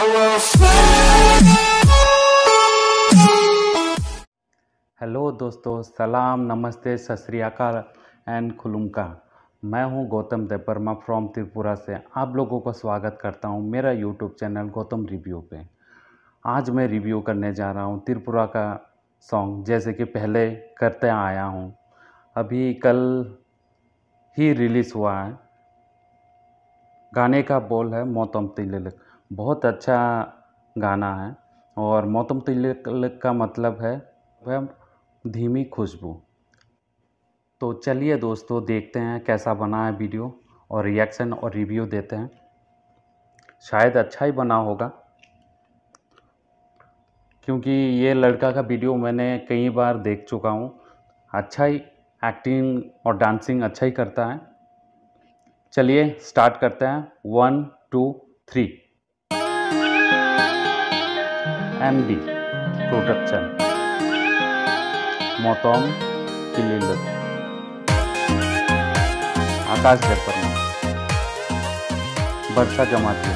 Hello दोस्तों, सलाम, नमस्ते, सत श्री अकाल एंड खुलुमका। मैं हूं गौतम देववर्मा फ्रॉम त्रिपुरा से। आप लोगों को स्वागत करता हूं मेरा यूट्यूब चैनल गौतम रिव्यू पे। आज मैं रिव्यू करने जा रहा हूं त्रिपुरा का सॉन्ग, जैसे कि पहले करते आया हूं। अभी कल ही रिलीज़ हुआ है। गाने का बोल है मौतम तिलक। बहुत अच्छा गाना है और मौतम तिलक का मतलब है वह धीमी खुशबू। तो चलिए दोस्तों, देखते हैं कैसा बना है वीडियो और रिएक्शन और रिव्यू देते हैं। शायद अच्छा ही बना होगा, क्योंकि ये लड़का का वीडियो मैंने कई बार देख चुका हूँ। अच्छा ही एक्टिंग और डांसिंग अच्छा ही करता है। चलिए स्टार्ट करते हैं। 1 2 3। MD प्रोडक्शन, मौतम तिलक, आकाश देववर्मा, वर्षा जमातिया,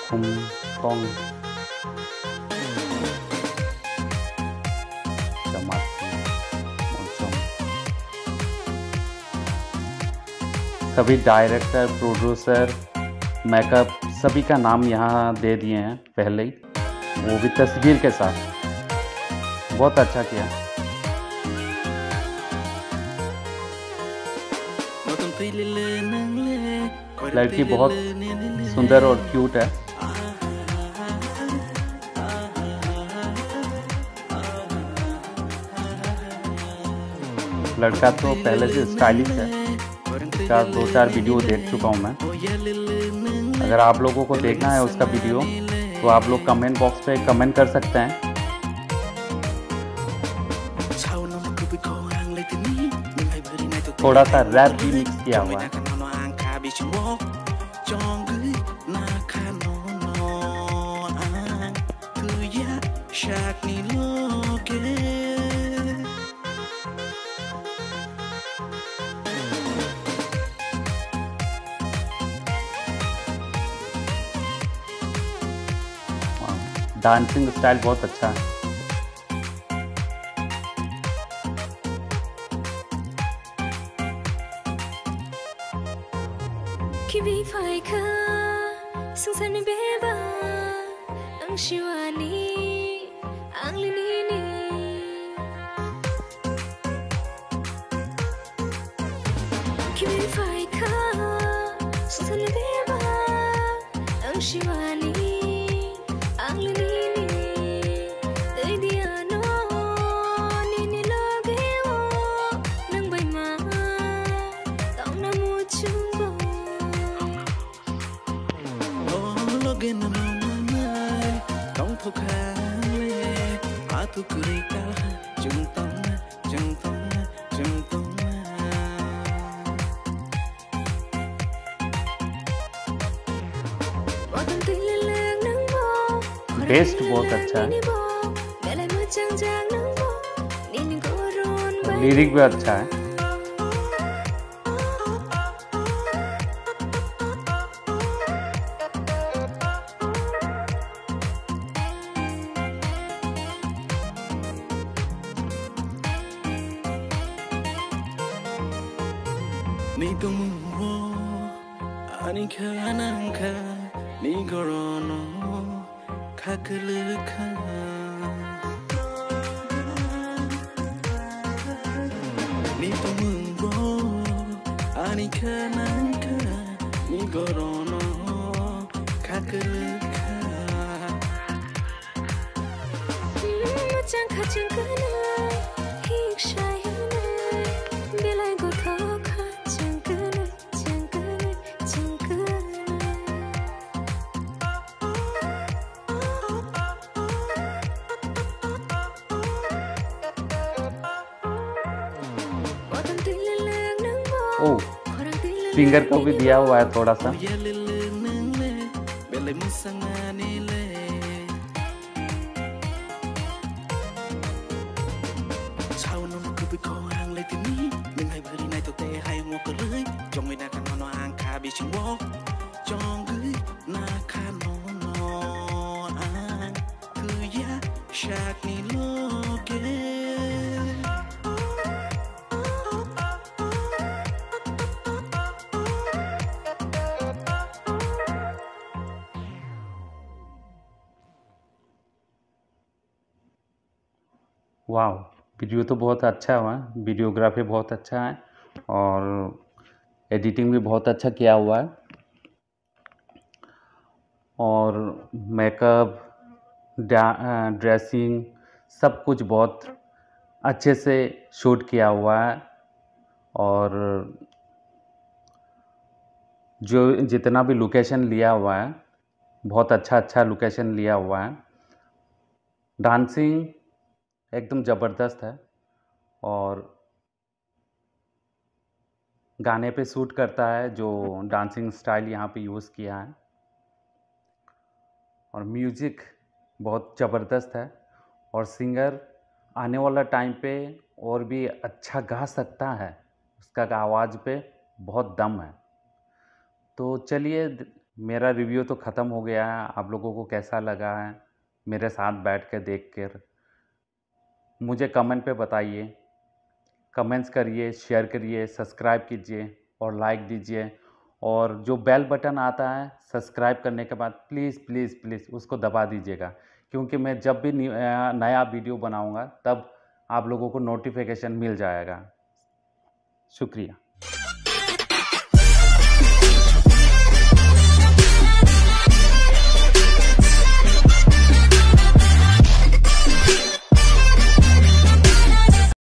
खुमतोंग जमातिया, सभी डायरेक्टर, प्रोड्यूसर, मेकअप सभी का नाम यहाँ दे दिए हैं पहले ही, वो भी तस्वीर के साथ। बहुत अच्छा किया। लड़की बहुत सुंदर और क्यूट है। लड़का तो पहले से स्टाइलिश है। इसका 2-4 वीडियो देख चुका हूँ मैं। अगर आप लोगों को देखना है उसका वीडियो तो आप लोग कमेंट बॉक्स पे कमेंट कर सकते हैं। थोड़ा सा रैप भी मिक्स किया हुआ है। डांसिंग स्टाइल बहुत अच्छा है। बेस्ट बहुत अच्छा है। लिरिक भी अच्छा है। ओह, सिंगर को भी दिया हुआ है थोड़ा सा। trong người ta cần nói hàng khá bị chừng bó cho người na khăn शायद नहीं लोगे। वाह, वीडियो तो बहुत अच्छा हुआ है, वीडियोग्राफी बहुत अच्छा है और एडिटिंग भी बहुत अच्छा किया हुआ है और मेकअप, ड्रेसिंग सब कुछ बहुत अच्छे से शूट किया हुआ है और जो जितना भी लोकेशन लिया हुआ है बहुत अच्छा अच्छा लोकेशन लिया हुआ है। डांसिंग एकदम ज़बरदस्त है और गाने पे सूट करता है जो डांसिंग स्टाइल यहाँ पे यूज़ किया है और म्यूज़िक बहुत ज़बरदस्त है और सिंगर आने वाला टाइम पे और भी अच्छा गा सकता है, उसका आवाज़ पे बहुत दम है। तो चलिए मेरा रिव्यू तो ख़त्म हो गया है, आप लोगों को कैसा लगा है मेरे साथ बैठ कर देख कर मुझे कमेंट पे बताइए। कमेंट्स करिए, शेयर करिए, सब्सक्राइब कीजिए और लाइक दीजिए और जो बेल बटन आता है सब्सक्राइब करने के बाद प्लीज़ प्लीज़ प्लीज़ उसको दबा दीजिएगा क्योंकि मैं जब भी नया वीडियो बनाऊंगा तब आप लोगों को नोटिफिकेशन मिल जाएगा। शुक्रिया।